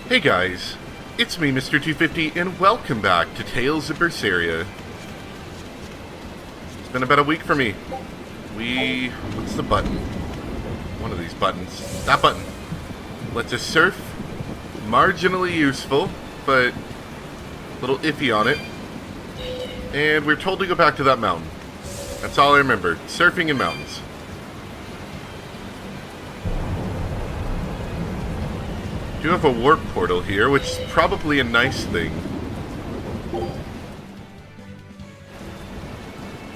Hey guys, it's me, Mr. 250, and welcome back to Tales of Berseria. It's been about a week for me. What's the button? One of these buttons. That button. Lets us surf. Marginally useful, but a little iffy on it. And we're told to go back to that mountain. That's all I remember. Surfing in mountains. We do have a warp portal here, which is probably a nice thing.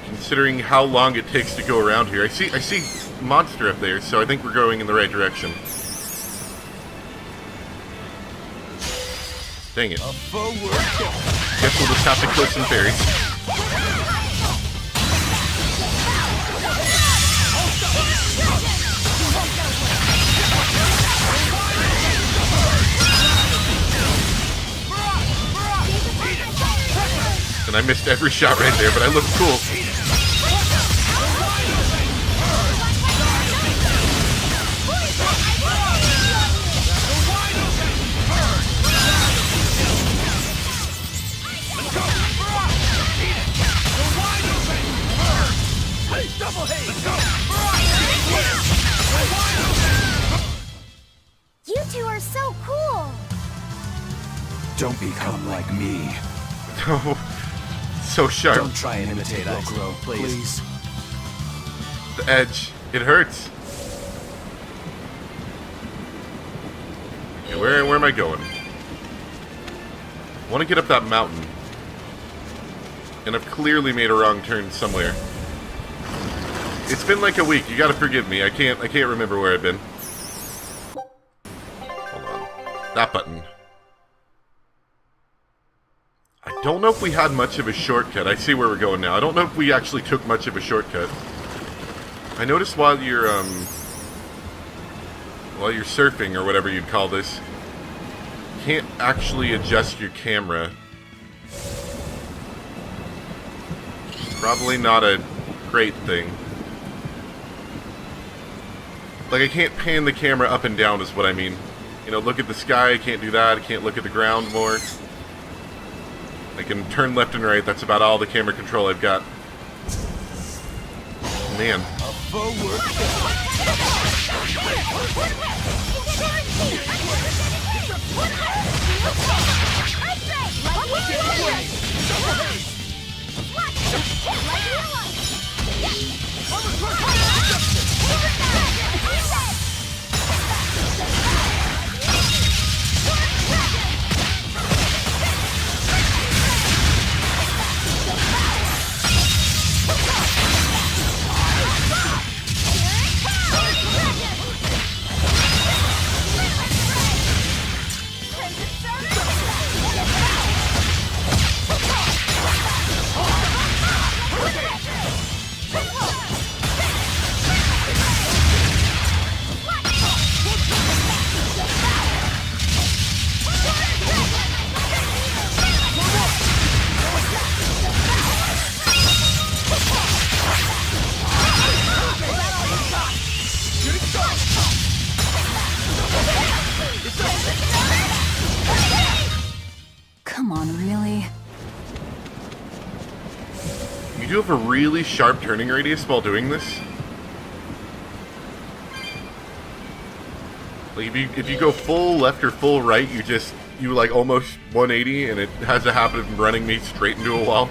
Considering how long it takes to go around here. I see monster up there, so I think we're going in the right direction. Dang it. Guess we'll just have to kill some fairies. And I missed every shot right there, but I look cool. You two are so cool! Don't become like me. Oh, so sharp. Don't try and imitate Aizen, please. The edge. It hurts. Okay, where am I going? I want to get up that mountain. And I've clearly made a wrong turn somewhere. It's been like a week. You gotta forgive me. I can't remember where I've been. Hold on. That button. I don't know if we had much of a shortcut. I see where we're going now. I don't know if we actually took much of a shortcut. I noticed while you're surfing, or whatever you'd call this, you can't actually adjust your camera. Probably not a great thing. Like, I can't pan the camera up and down is what I mean. You know, look at the sky, I can't do that. I can't look at the ground more. I can turn left and right. That's about all the camera control I've got. Man. Come on, really? You do have a really sharp turning radius while doing this. Like, if you go full left or full right, you like almost 180, and it has a habit of running me straight into a wall.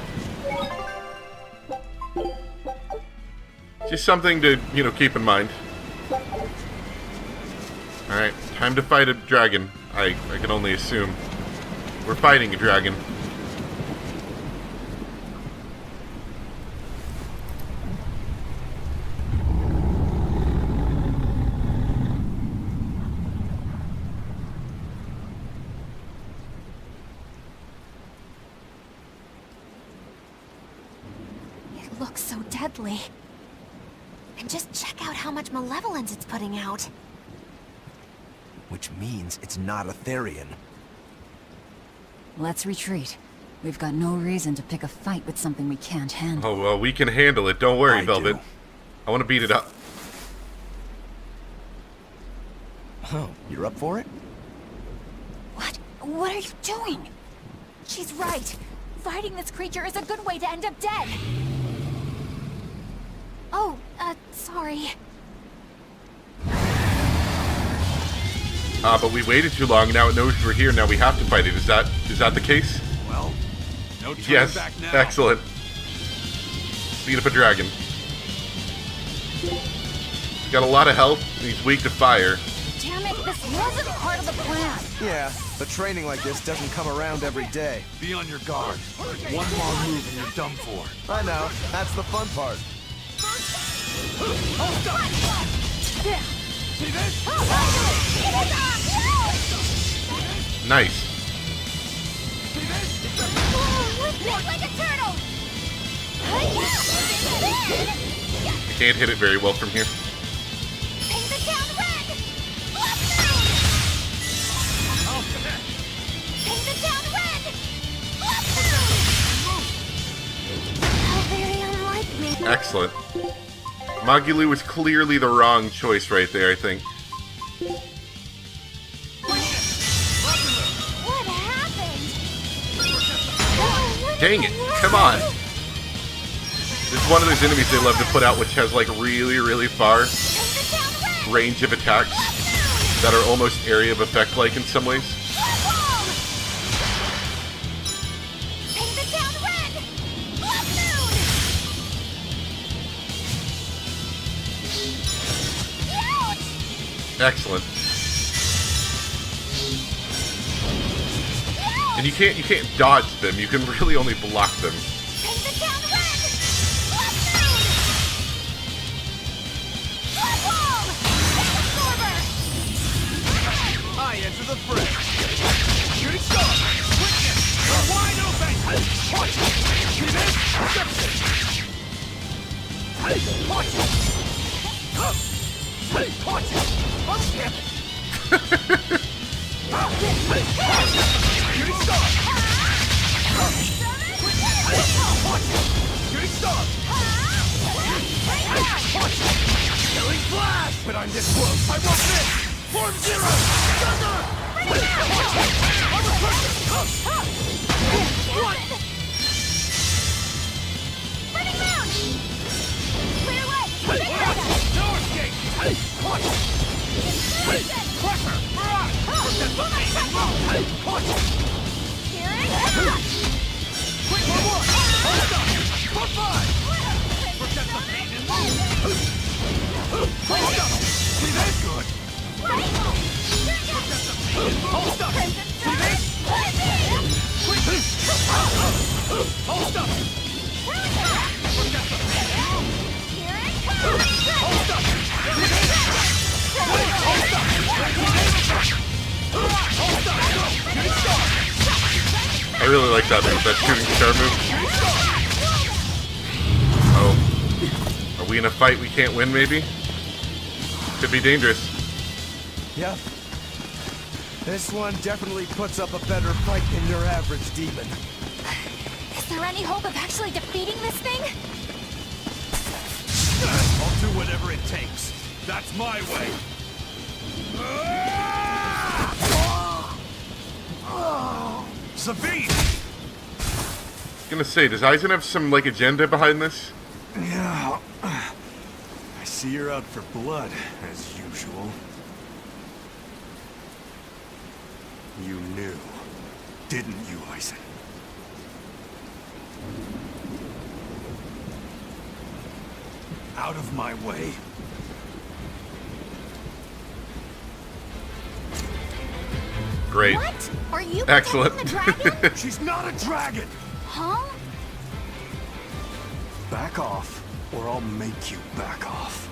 Just something to, keep in mind. Alright, time to fight a dragon. I can only assume. We're fighting a dragon. It looks so deadly. And just check out how much malevolence it's putting out. Which means it's not a Therian. Let's retreat. We've got no reason to pick a fight with something we can't handle. Oh, well, we can handle it. Don't worry, Velvet. I want to beat it up. Oh, you're up for it? What? What are you doing? She's right. Fighting this creature is a good way to end up dead. Oh, sorry. But we waited too long. Now it knows we're here. Now we have to fight it. Is that the case? Well, no turning Yes. back now. Excellent. Beat up a dragon. He's got a lot of health. And he's weak to fire. Damn it, this wasn't part of the plan. Yeah, but training like this doesn't come around every day. Be on your guard. One wrong move and you're done for. I know. That's the fun part. See this? Nice. Like a turtle. I can't hit it very well from here. Paint it down red. Paint it down red. How very unlike me. Excellent. Magulu was clearly the wrong choice right there, I think. What happened? Dang it. Come on. It's one of those enemies they love to put out which has like really, really far range of attacks that are almost area of effect like in some ways. Excellent. And you can't dodge them. You can really only block them. I enter the fray. Shooting star. Quickness. You're wide open. Watch it. See this? Reception. Watch it. Watch it. Shooting star! Shooting star! Killing flash! But I'm this close, I won't miss! Form zero! Thunder! Burning moon! Clear way! No escape! Watch it! Pressure! Barrage! Protect the main and move! Watch it! Here it comes! Quick, one more! Hold up! Put five! Protect the main and move! Hold up! See this? Good! Right? Protect the main and move! Hold up! See this? Quick! Hold up! Protect the main and move! Here it comes! Hold up! See this? Hold up! I really like that move, that shooting star move. Oh. Are we in a fight we can't win, maybe? Could be dangerous. Yep. This one definitely puts up a better fight than your average demon. Is there any hope of actually defeating this thing? I'll do whatever it takes. That's my way. Sabine! Gonna say, does Aizen have some like agenda behind this? Yeah. I see you're out for blood, as usual. You knew, didn't you, Aizen? Out of my way. Great. What? Are you Excellent. protecting the dragon? She's not a dragon! Huh? Back off, or I'll make you back off.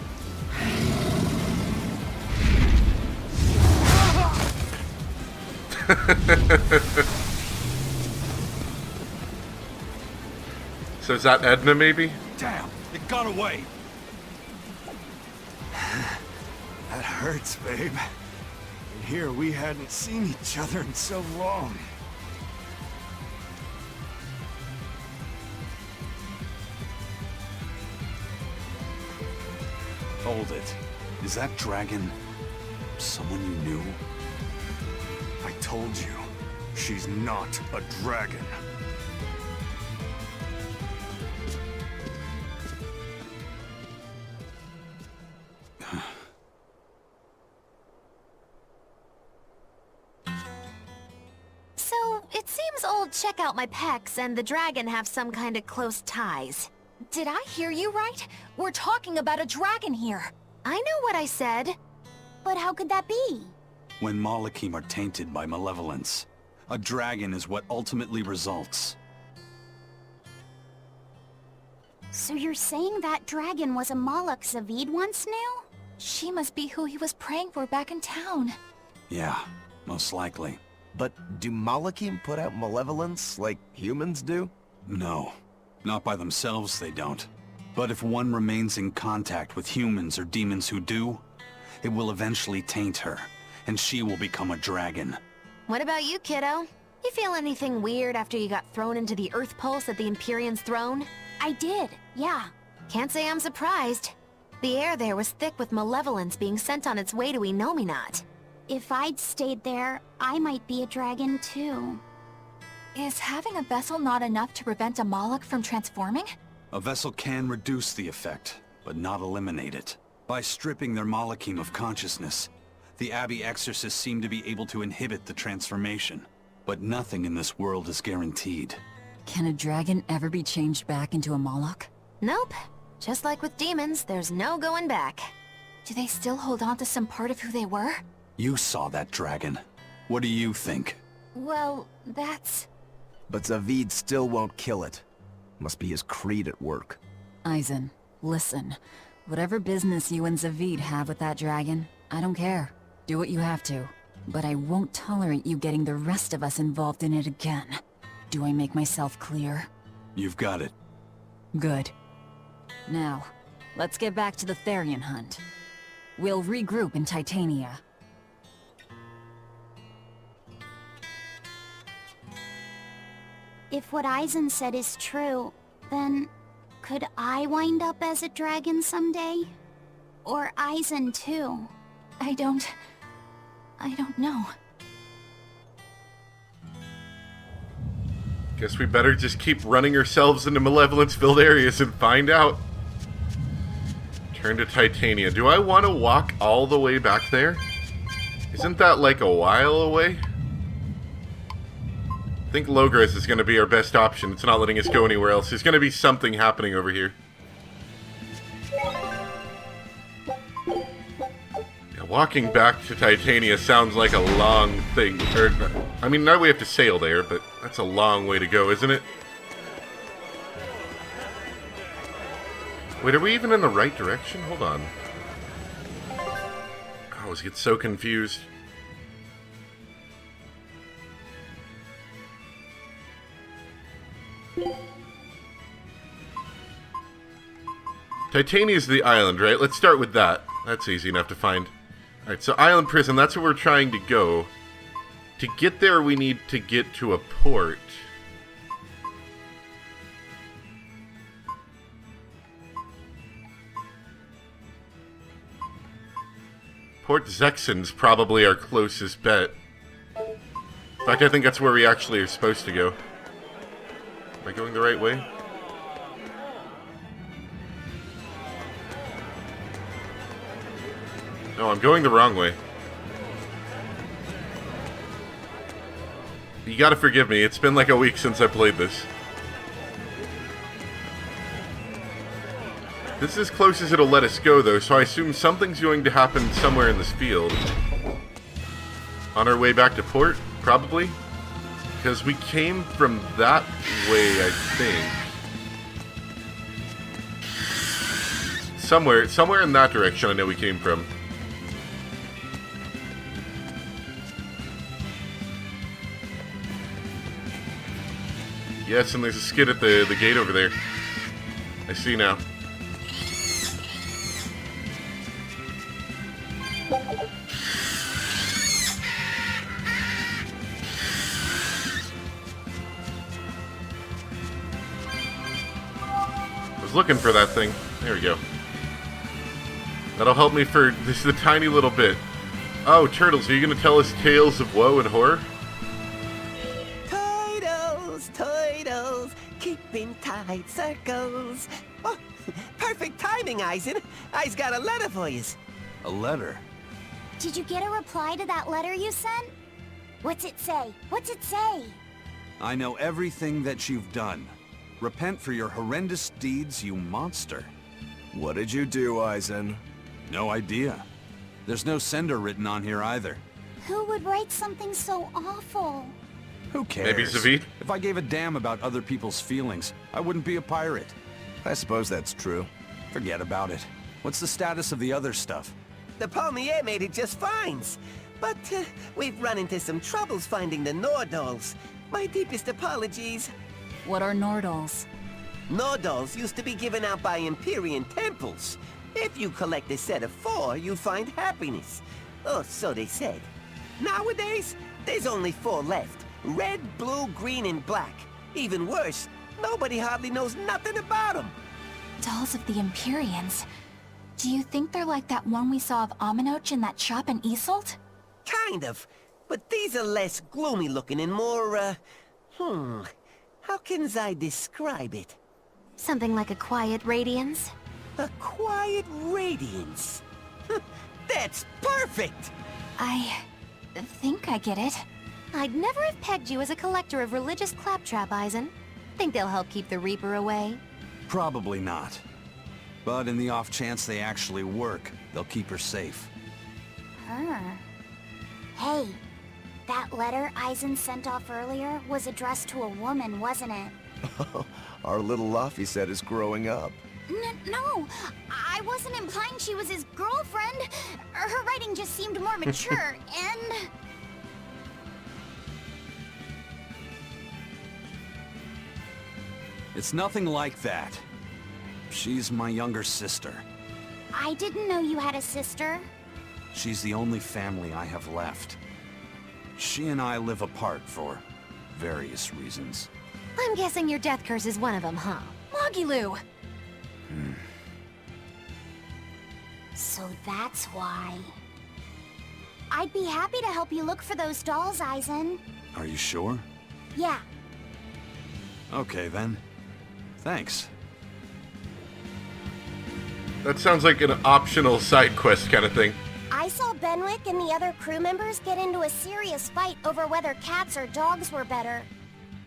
So is that Edna, maybe? Damn, it got away! That hurts, babe. And here we hadn't seen each other in so long. Hold it. Is that dragon someone you knew? I told you. She's not a dragon. So, it seems old Check Out My Pecs and the dragon have some kind of close ties. Did I hear you right? We're talking about a dragon here. I know what I said. But how could that be? When Malachim are tainted by malevolence, a dragon is what ultimately results. So you're saying that dragon was a Malak Zavid once knew? She must be who he was praying for back in town. Yeah, most likely. But do Malachim put out malevolence like humans do? No, not by themselves they don't. But if one remains in contact with humans or demons who do, it will eventually taint her, and she will become a dragon. What about you, kiddo? You feel anything weird after you got thrown into the Earth Pulse at the Empyrean's throne? I did, yeah. Can't say I'm surprised. The air there was thick with malevolence being sent on its way to Enominat. If I'd stayed there, I might be a dragon too. Is having a vessel not enough to prevent a Malak from transforming? A vessel can reduce the effect, but not eliminate it. By stripping their Malachim of consciousness, the Abbey exorcists seem to be able to inhibit the transformation. But nothing in this world is guaranteed. Can a dragon ever be changed back into a Moloch? Nope. Just like with demons, there's no going back. Do they still hold on to some part of who they were? You saw that dragon. What do you think? Well, that's... But Zavid still won't kill it. Must be his creed at work. Aizen, listen. Whatever business you and Zavid have with that dragon, I don't care. Do what you have to. But I won't tolerate you getting the rest of us involved in it again. Do I make myself clear? You've got it. Good. Now, let's get back to the Therian hunt. We'll regroup in Titania. If what Aizen said is true, then... could I wind up as a dragon someday? Or Aizen too? I don't know. Guess we better just keep running ourselves into malevolence-filled areas and find out. Turn to Titania. Do I want to walk all the way back there? Isn't that like a while away? I think Logres is going to be our best option. It's not letting us go anywhere else. There's going to be something happening over here. Yeah, walking back to Titania sounds like a long thing. I mean, now we have to sail there, but that's a long way to go, isn't it? Wait, are we even in the right direction? Hold on. I always get so confused. Titania's the island, right? Let's start with that. That's easy enough to find. Alright, so Island Prison, that's where we're trying to go. To get there, we need to get to a port. Port Zexen's probably our closest bet. In fact, I think that's where we actually are supposed to go. Am I going the right way? No, I'm going the wrong way. You gotta forgive me, it's been like a week since I played this. This is as close as it'll let us go, though, so I assume something's going to happen somewhere in this field. On our way back to port, probably? Because we came from that way, I think. Somewhere in that direction I know we came from. Yes, and there's a skid at the gate over there. I see now. I was looking for that thing. There we go. That'll help me for just a tiny little bit. Oh, Turtles, are you going to tell us tales of woe and horror? turtles, keeping tight circles. Oh, perfect timing, Aizen. I's got a letter for yous. A letter? Did you get a reply to that letter you sent? What's it say? What's it say? I know everything that you've done. Repent for your horrendous deeds, you monster. What did you do, Aizen? No idea. There's no sender written on here either. Who would write something so awful? Who cares? Maybe Zavid? If I gave a damn about other people's feelings, I wouldn't be a pirate. I suppose that's true. Forget about it. What's the status of the other stuff? The Palmier made it just fine. But we've run into some troubles finding the Nordals. My deepest apologies. What are Nordals? Nordals used to be given out by Empyrean temples. If you collect a set of 4, you find happiness. Oh, so they said. Nowadays, there's only 4 left. Red, blue, green, and black. Even worse, nobody hardly knows nothing about them. Dolls of the Empyreans. Do you think they're like that one we saw of Aminoch in that shop in Isolt? Kind of. But these are less gloomy looking and more, how can I describe it? Something like a quiet radiance? A quiet radiance. That's perfect! I think I get it. I'd never have pegged you as a collector of religious claptrap, Aizen. Think they'll help keep the Reaper away? Probably not. But in the off chance they actually work, they'll keep her safe. Her. Hey, that letter Aizen sent off earlier was addressed to a woman, wasn't it? Our little Luffy set is growing up. No, I wasn't implying she was his girlfriend. Her writing just seemed more mature, and... It's nothing like that. She's my younger sister. I didn't know you had a sister. She's the only family I have left. She and I live apart for various reasons. I'm guessing your death curse is one of them, huh? Mogiloo! So that's why. I'd be happy to help you look for those dolls, Aizen. Are you sure? Yeah. Okay then. Thanks. That sounds like an optional side quest kind of thing. I saw Benwick and the other crew members get into a serious fight over whether cats or dogs were better.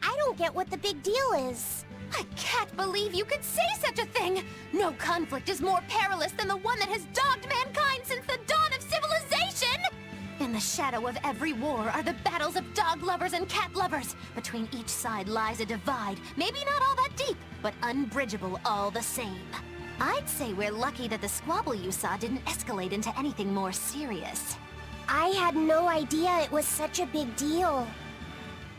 I don't get what the big deal is. I can't believe you could say such a thing! No conflict is more perilous than the one that has dogged mankind since the dawn of civilization! In the shadow of every war are the battles of dog lovers and cat lovers. Between each side lies a divide, maybe not all that deep, but unbridgeable all the same. I'd say we're lucky that the squabble you saw didn't escalate into anything more serious. I had no idea it was such a big deal.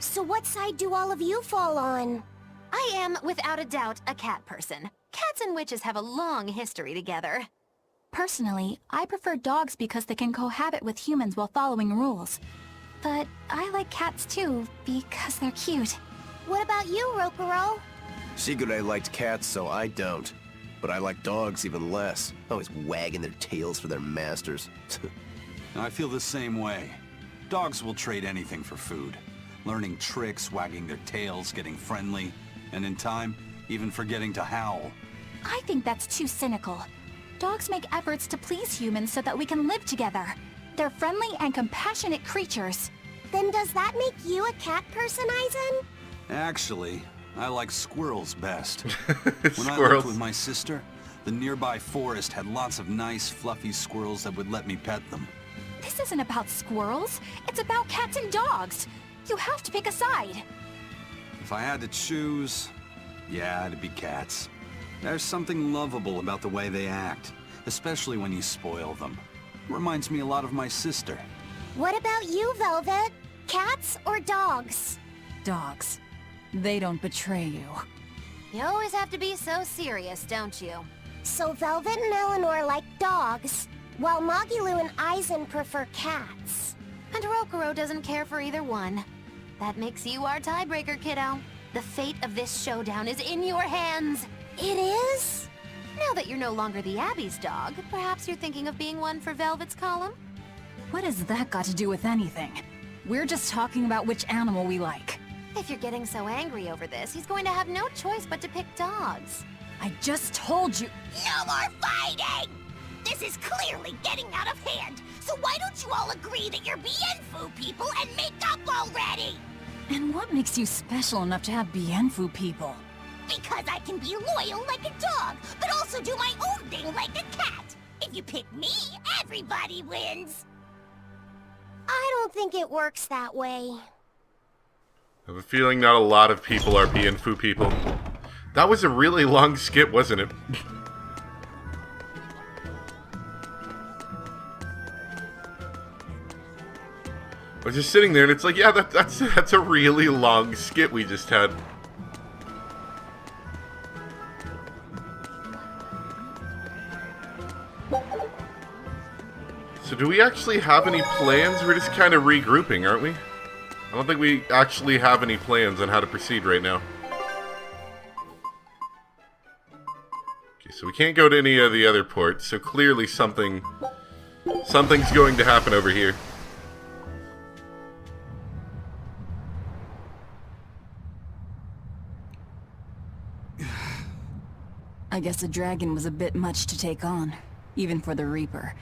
So what side do all of you fall on? I am, without a doubt, a cat person. Cats and witches have a long history together. Personally, I prefer dogs because they can cohabit with humans while following rules. But I like cats too, because they're cute. What about you, Rokuro? Shigure liked cats, so I don't. But I like dogs even less. Always wagging their tails for their masters. I feel the same way. Dogs will trade anything for food. Learning tricks, wagging their tails, getting friendly, and in time, even forgetting to howl. I think that's too cynical. Dogs make efforts to please humans so that we can live together. They're friendly and compassionate creatures. Then does that make you a cat person, Aizen? Actually, I like squirrels best. Squirrels. When I lived with my sister, the nearby forest had lots of nice, fluffy squirrels that would let me pet them. This isn't about squirrels. It's about cats and dogs. You have to pick a side. If I had to choose, yeah, it'd be cats. There's something lovable about the way they act, especially when you spoil them. Reminds me a lot of my sister. What about you, Velvet? Cats or dogs? Dogs. They don't betray you. You always have to be so serious, don't you? So Velvet and Eleanor like dogs, while Mogiloo and Aizen prefer cats. And Rokuro doesn't care for either one. That makes you our tiebreaker, kiddo. The fate of this showdown is in your hands. It is? Now that you're no longer the Abbey's dog, perhaps you're thinking of being one for Velvet's column? What has that got to do with anything? We're just talking about which animal we like. If you're getting so angry over this, he's going to have no choice but to pick dogs. I just told you. No more fighting! This is clearly getting out of hand, so why don't you all agree that you're Bienfu people and make up already? And what makes you special enough to have Bienfu people? Because I can be loyal like a dog, but also do my own thing like a cat. If you pick me, everybody wins. I don't think it works that way. I have a feeling not a lot of people are Bienfu people. That was a really long skip, wasn't it? I was just sitting there and it's like, yeah, that's a really long skip we just had. So do we actually have any plans? We're just kind of regrouping, aren't we? I don't think we actually have any plans on how to proceed right now. Okay, so we can't go to any of the other ports, so clearly something's going to happen over here. I guess a dragon was a bit much to take on, even for the Reaper.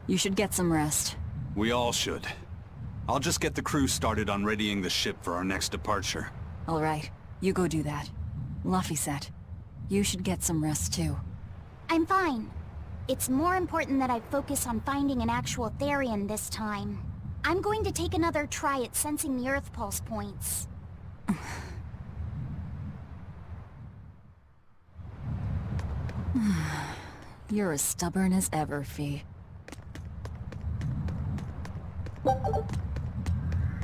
You should get some rest. We all should. I'll just get the crew started on readying the ship for our next departure. All right, you go do that. Laphicet, you should get some rest too. I'm fine. It's more important that I focus on finding an actual Therian this time. I'm going to take another try at sensing the Earth Pulse points. You're as stubborn as ever, Fee.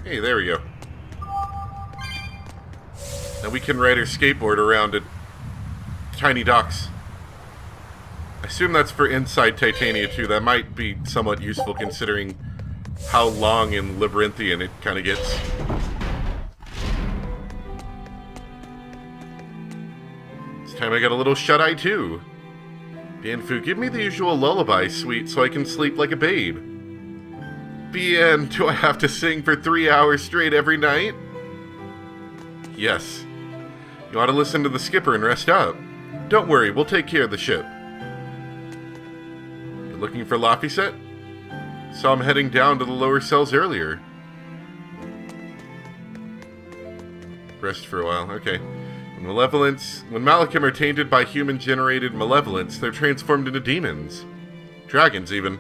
Hey, there we go. Now we can ride our skateboard around at tiny docks. I assume that's for inside Titania too. That might be somewhat useful considering how long and labyrinthian it kind of gets. This time I got a little shut-eye too. Bienfu, give me the usual lullaby suite so I can sleep like a babe. Bien, do I have to sing for 3 hours straight every night? Yes. You ought to listen to the skipper and rest up. Don't worry, we'll take care of the ship. You're looking for Laphicet? Saw him heading down to the lower cells earlier. Rest for a while, okay. When Malachim are tainted by human-generated malevolence, they're transformed into demons. Dragons, even.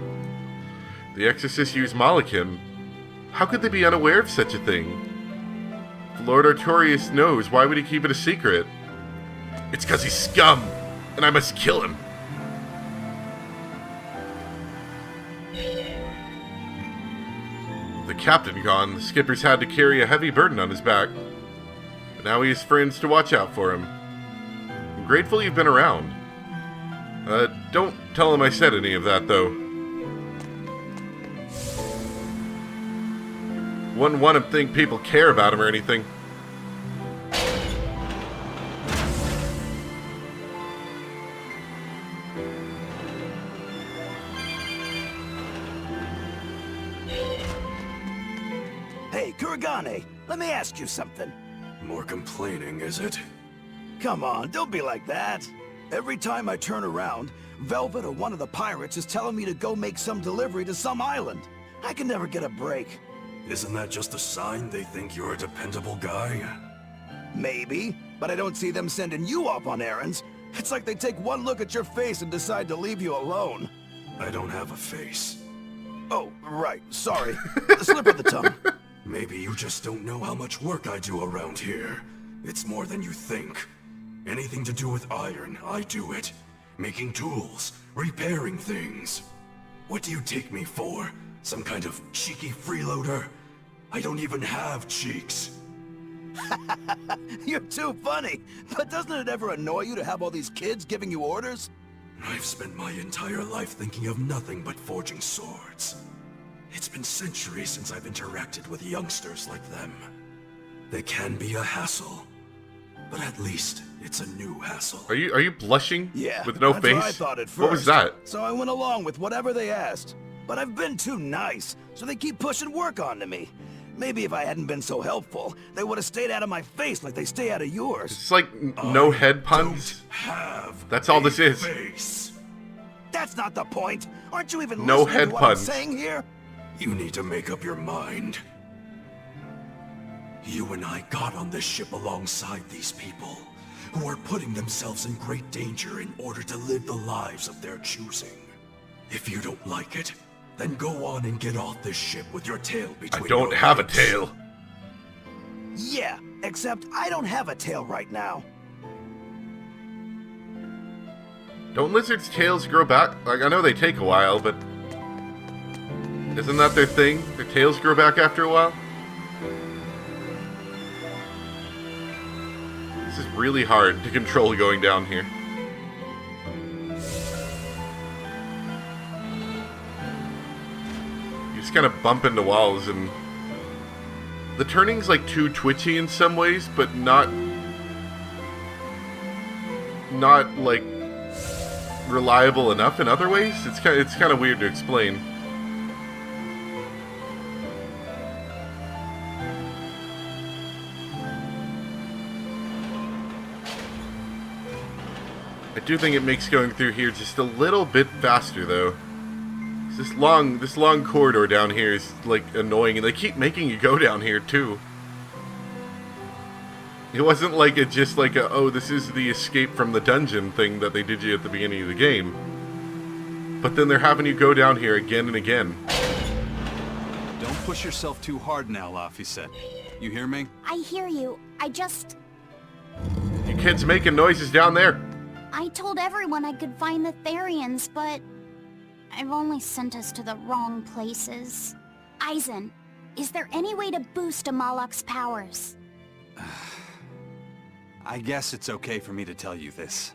The Exorcists use Malachim. How could they be unaware of such a thing? If Lord Artorius knows, why would he keep it a secret? It's because he's scum, and I must kill him. The captain gone, the skipper's had to carry a heavy burden on his back. But now he has friends to watch out for him. I'm grateful you've been around. Don't tell him I said any of that, though. Wouldn't want him to think people care about him or anything. Hey, Kuragane, let me ask you something. More complaining, is it? Come on, don't be like that. Every time I turn around, Velvet or one of the pirates is telling me to go make some delivery to some island. I can never get a break. Isn't that just a sign they think you're a dependable guy? Maybe, but I don't see them sending you off on errands. It's like they take one look at your face and decide to leave you alone. I don't have a face. Oh, right, sorry. Slip of the tongue. Maybe you just don't know how much work I do around here. It's more than you think. Anything to do with iron, I do it. Making tools, repairing things. What do you take me for? Some kind of cheeky freeloader? I don't even have cheeks. You're too funny. But doesn't it ever annoy you to have all these kids giving you orders? I've spent my entire life thinking of nothing but forging swords. It's been centuries since I've interacted with youngsters like them. They can be a hassle, but at least it's a new hassle. Are you blushing? Yeah, with no that's face? what I thought at first. What was that? So I went along with whatever they asked. But I've been too nice, so they keep pushing work onto me. Maybe if I hadn't been so helpful, they would have stayed out of my face like they stay out of yours. It's like no head puns. That's all this is. Face. That's not the point. Aren't you even No listening head to what puns. I'm saying here? You need to make up your mind. You and I got on this ship alongside these people, who are putting themselves in great danger in order to live the lives of their choosing. If you don't like it, then go on and get off this ship with your tail between I don't your have a legs. tail. Yeah, except I don't have a tail right now. Don't lizards' tails grow back? Like, I know they take a while, but isn't that their thing? Their tails grow back after a while? This is really hard to control going down here. You just kind of bump into walls, and the turning's like too twitchy in some ways, but not like reliable enough in other ways. It's kind of weird to explain. I do think it makes going through here just a little bit faster, though. This long corridor down here is like annoying, and they keep making you go down here too. It wasn't like it just like a, oh, this is the escape from the dungeon thing that they did you at the beginning of the game. But then they're having you go down here again and again. Don't push yourself too hard now, Laphicet. You hear me? I hear you. You kids making noises down there. I told everyone I could find the Therians, but I've only sent us to the wrong places. Aizen, is there any way to boost Amalok's powers? I guess it's okay for me to tell you this.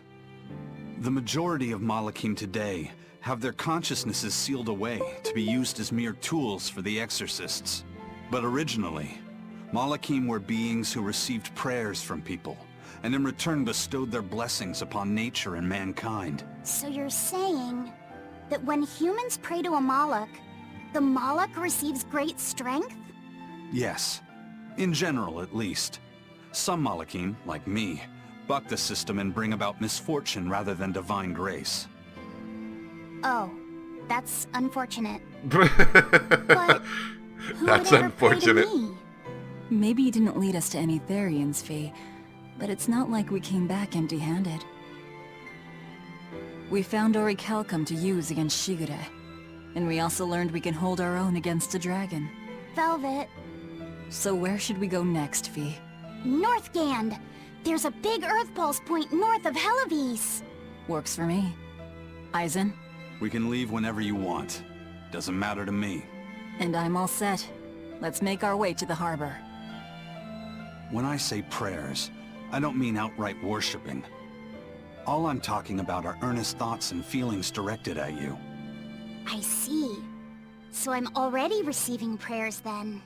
The majority of Malakim today have their consciousnesses sealed away to be used as mere tools for the exorcists. But originally, Malakim were beings who received prayers from people, and in return bestowed their blessings upon nature and mankind. So you're saying that when humans pray to a Malak, the Malak receives great strength? Yes. In general, at least. Some Malakim, like me, buck the system and bring about misfortune rather than divine grace. Oh, that's unfortunate. But Who that's would ever pray to unfortunate. me? Maybe you didn't lead us to any Therians, Fee, but it's not like we came back empty-handed. We found Orichalcum to use against Shigure, and we also learned we can hold our own against a dragon. Velvet. So where should we go next, Fee? Northgand! There's a big Earth Pulse point north of Helavis! Works for me. Aizen? We can leave whenever you want. Doesn't matter to me. And I'm all set. Let's make our way to the harbor. When I say prayers, I don't mean outright worshipping. All I'm talking about are earnest thoughts and feelings directed at you. I see. So I'm already receiving prayers then.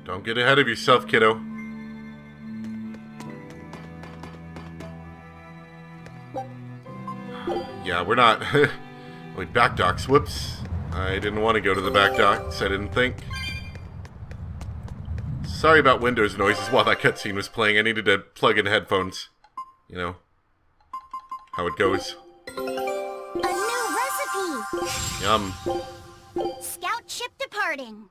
Don't get ahead of yourself, kiddo. Yeah, we're not... Wait, back docks. Whoops. I didn't want to go to the back docks. I didn't think. Sorry about Windows noises while that cutscene was playing. I needed to plug in headphones. You know how it goes. A new recipe! Yum. Scout ship departing.